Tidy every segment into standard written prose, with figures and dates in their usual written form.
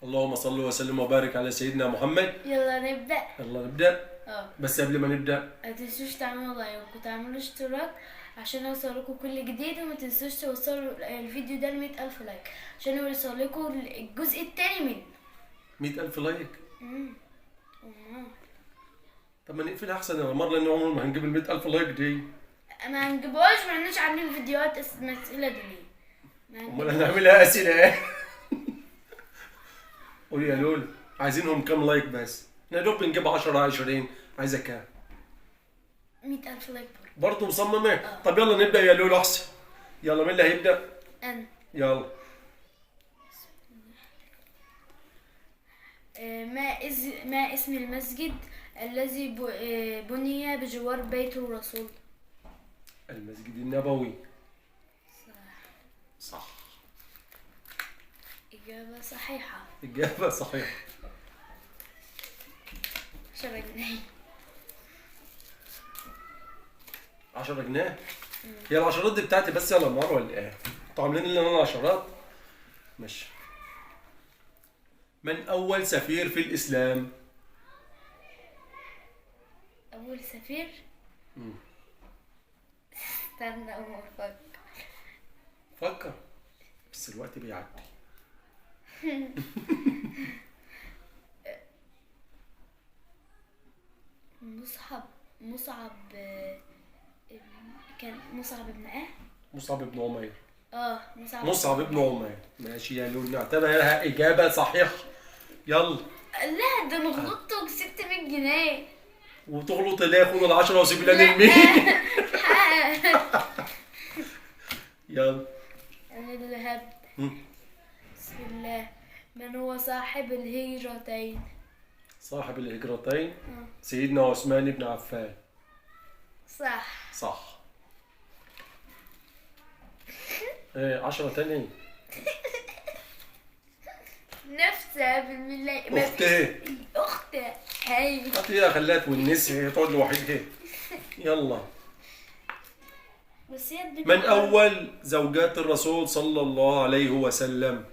اللهم صل وسلم وبارك على سيدنا محمد. يلا نبدأ. يلا نبدأ. اه بس قبل ما نبدأ ما تنسوش تعملوا لايك وتعملوا اشتراك عشان يوصل لكم كل جديد، وما تنسوش توصلوا الفيديو ده ل100,000 لايك عشان يوصل لكم الجزء التاني منه. 100,000 لايك. أمم. طب ما نقفل احسن يا مرة، لان عمرنا ما هنجيب ال 100,000 لايك دي. ما هنجيبوهاش، ما عندناش عاملين فيديوهات الأسئلة دي ليه؟ ما امال هنجيبوهاش. هنعملها اسئلة ايه؟ قولي يا لول، عايزينهم كام لايك بس؟ احنا يا دوب بنجيب 10 20، عايزة كام؟ 100,000 لايك برضه مصممة؟ طب يلا نبدأ يا لول احسن. يلا مين اللي هيبدأ؟ أنا. يلا. ما اسم المسجد الذي بني بجوار بيت الرسول؟ المسجد النبوي. صح. صح. إجابة صحيحة. إجابة صحيحة. 10 جنيه. 10 جنيه؟ هي العشرات دي بتاعتي بس يا لمار ولا ايه؟ انتوا عاملين لي انا عشرات؟ ماشي. من أول سفير في الإسلام؟ أول سفير؟ استنى أول أفكر. فكر بس الوقت بيعدي. مصعب كان مصعب ابن ايه؟ مصعب بن عمير. مصعب بن عمير. ماشي يا لول، نعتبرها إجابة صحيحة. يلا. لا ده انا غلطت وكسبت 100 جنيه. وتغلط ليه؟ خد ال10 وسيب لي ال100. يلا. أنا اللي هبدأ. بسم الله. من هو صاحب الهجرتين؟ صاحب الهجرتين سيدنا عثمان بن عفان. صح. صح. ايه 10 تاني؟ نفسها بالملاي. أختي. أختي هاي. هي خليها تونسها، هي تقعد لوحدها. يلا. بس هي من أول زوجات الرسول صلى الله عليه وسلم؟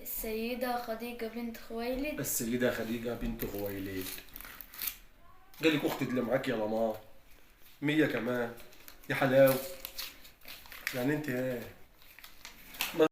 السيدة خديجة بنت خويلد. السيدة خديجة بنت خويلد. جالك أختي اللي معاك يا لمار 100 كمان يا حلاوة. يعني أنت إيه؟